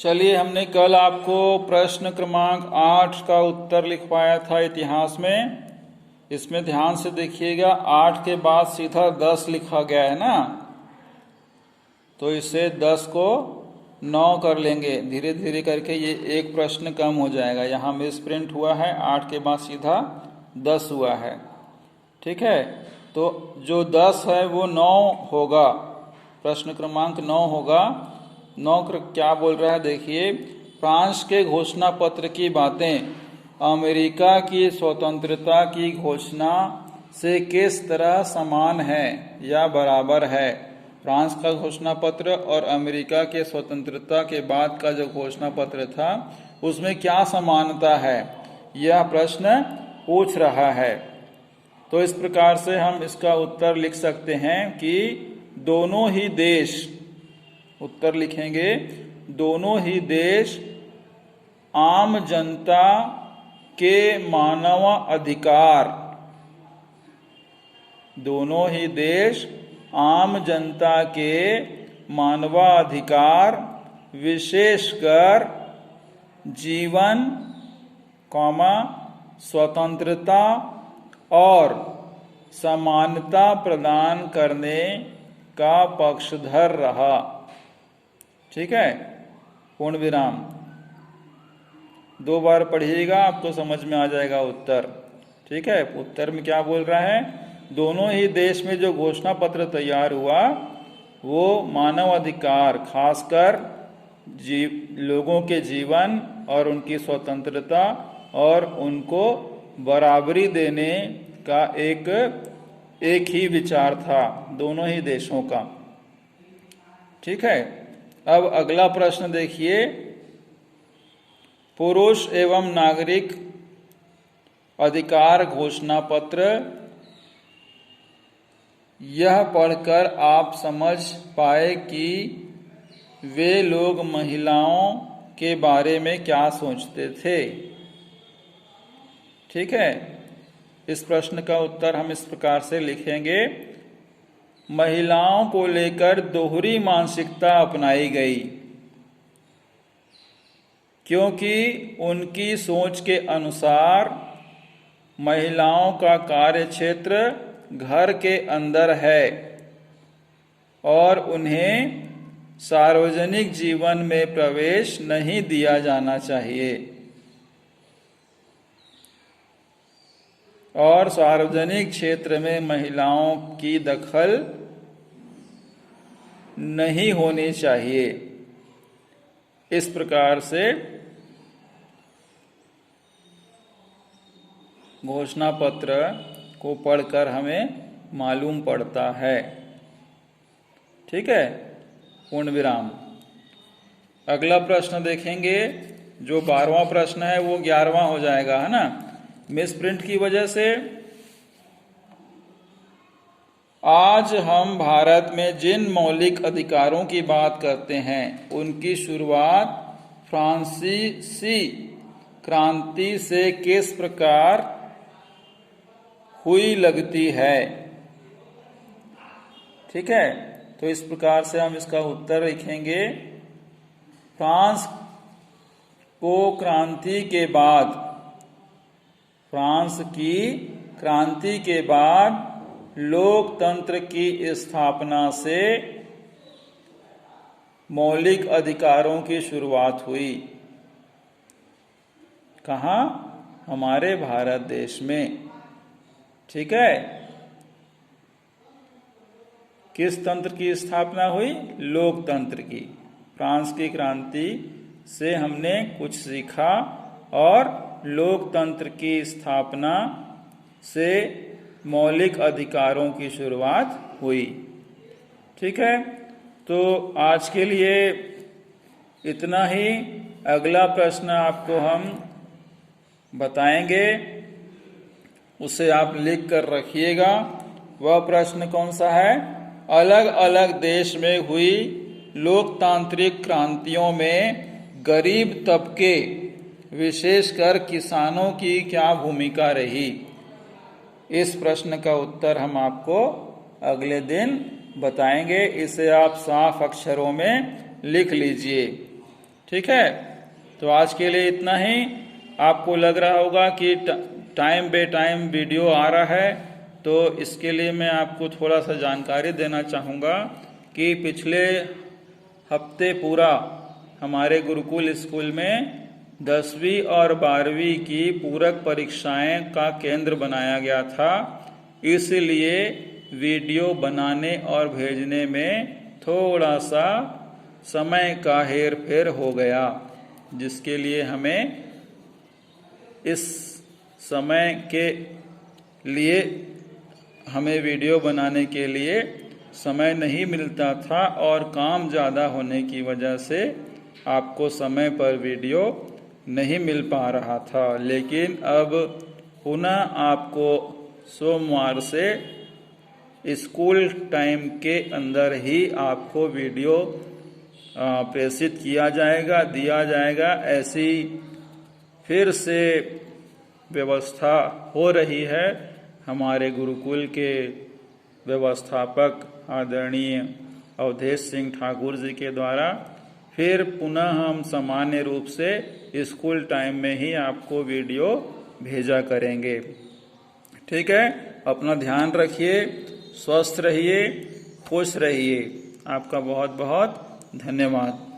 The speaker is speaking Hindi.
चलिए, हमने कल आपको प्रश्न क्रमांक 8 का उत्तर लिखवाया था इतिहास में। इसमें ध्यान से देखिएगा, 8 के बाद सीधा 10 लिखा गया है ना, तो इसे 10 को 9 कर लेंगे। धीरे धीरे करके ये एक प्रश्न कम हो जाएगा। यहाँ मिस प्रिंट हुआ है, 8 के बाद सीधा 10 हुआ है। ठीक है, तो जो 10 है वो 9 होगा, प्रश्न क्रमांक 9 होगा। 9 क्या बोल रहा है देखिए, फ्रांस के घोषणा पत्र की बातें अमेरिका की स्वतंत्रता की घोषणा से किस तरह समान है या बराबर है। फ्रांस का घोषणा पत्र और अमेरिका के स्वतंत्रता के बाद का जो घोषणा पत्र था उसमें क्या समानता है, यह प्रश्न पूछ रहा है। तो इस प्रकार से हम इसका उत्तर लिख सकते हैं कि दोनों ही देश, उत्तर लिखेंगे, दोनों ही देश आम जनता के मानव अधिकार, दोनों ही देश आम जनता के मानवाधिकार, विशेषकर जीवन, स्वतंत्रता और समानता प्रदान करने का पक्षधर रहा। ठीक है, पूर्ण विराम। 2 बार पढ़िएगा, आपको समझ में आ जाएगा उत्तर। ठीक है, उत्तर में क्या बोल रहा है, दोनों ही देश में जो घोषणा पत्र तैयार हुआ वो मानव अधिकार, खासकर लोगों के जीवन और उनकी स्वतंत्रता और उनको बराबरी देने का एक ही विचार था दोनों ही देशों का। ठीक है, अब अगला प्रश्न देखिए, पुरुष एवं नागरिक अधिकार घोषणा पत्र। यह पढ़कर आप समझ पाए कि वे लोग महिलाओं के बारे में क्या सोचते थे। ठीक है, इस प्रश्न का उत्तर हम इस प्रकार से लिखेंगे, महिलाओं को लेकर दोहरी मानसिकता अपनाई गई, क्योंकि उनकी सोच के अनुसार महिलाओं का कार्य क्षेत्र घर के अंदर है और उन्हें सार्वजनिक जीवन में प्रवेश नहीं दिया जाना चाहिए और सार्वजनिक क्षेत्र में महिलाओं की दखल नहीं होनी चाहिए। इस प्रकार से घोषणा पत्र को पढ़कर हमें मालूम पड़ता है। ठीक है, पूर्ण विराम। अगला प्रश्न देखेंगे, जो 12वां प्रश्न है वो 11वां हो जाएगा, है ना, मिस प्रिंट की वजह से। आज हम भारत में जिन मौलिक अधिकारों की बात करते हैं उनकी शुरुआत फ्रांसीसी क्रांति से किस प्रकार हुई लगती है। ठीक है, तो इस प्रकार से हम इसका उत्तर लिखेंगे, फ्रांस को क्रांति के बाद, फ्रांस की क्रांति के बाद लोकतंत्र की स्थापना से मौलिक अधिकारों की शुरुआत हुई। कहाँ? हमारे भारत देश में। ठीक है, किस तंत्र की स्थापना हुई? लोकतंत्र की। फ्रांस की क्रांति से हमने कुछ सीखा और लोकतंत्र की स्थापना से मौलिक अधिकारों की शुरुआत हुई। ठीक है, तो आज के लिए इतना ही। अगला प्रश्न आपको हम बताएंगे, उसे आप लिख कर रखिएगा। वह प्रश्न कौन सा है? अलग अलग देश में हुई लोकतांत्रिक क्रांतियों में गरीब तबके, विशेषकर किसानों की क्या भूमिका रही। इस प्रश्न का उत्तर हम आपको अगले दिन बताएंगे। इसे आप साफ अक्षरों में लिख लीजिए। ठीक है, तो आज के लिए इतना ही। आपको लग रहा होगा कि टाइम बे टाइम वीडियो आ रहा है, तो इसके लिए मैं आपको थोड़ा सा जानकारी देना चाहूँगा कि पिछले हफ्ते पूरा हमारे गुरुकुल स्कूल में 10वीं और 12वीं की पूरक परीक्षाएं का केंद्र बनाया गया था। इसलिए वीडियो बनाने और भेजने में थोड़ा सा समय का हेर फेर हो गया, जिसके लिए हमें इस समय के लिए हमें वीडियो बनाने के लिए समय नहीं मिलता था और काम ज़्यादा होने की वजह से आपको समय पर वीडियो नहीं मिल पा रहा था। लेकिन अब पुनः आपको सोमवार से स्कूल टाइम के अंदर ही आपको वीडियो प्रेषित किया जाएगा, दिया जाएगा। ऐसी फिर से व्यवस्था हो रही है हमारे गुरुकुल के व्यवस्थापक आदरणीय अवधेश सिंह ठाकुर जी के द्वारा। फिर पुनः हम सामान्य रूप से स्कूल टाइम में ही आपको वीडियो भेजा करेंगे। ठीक है, अपना ध्यान रखिए, स्वस्थ रहिए, खुश रहिए। आपका बहुत बहुत धन्यवाद।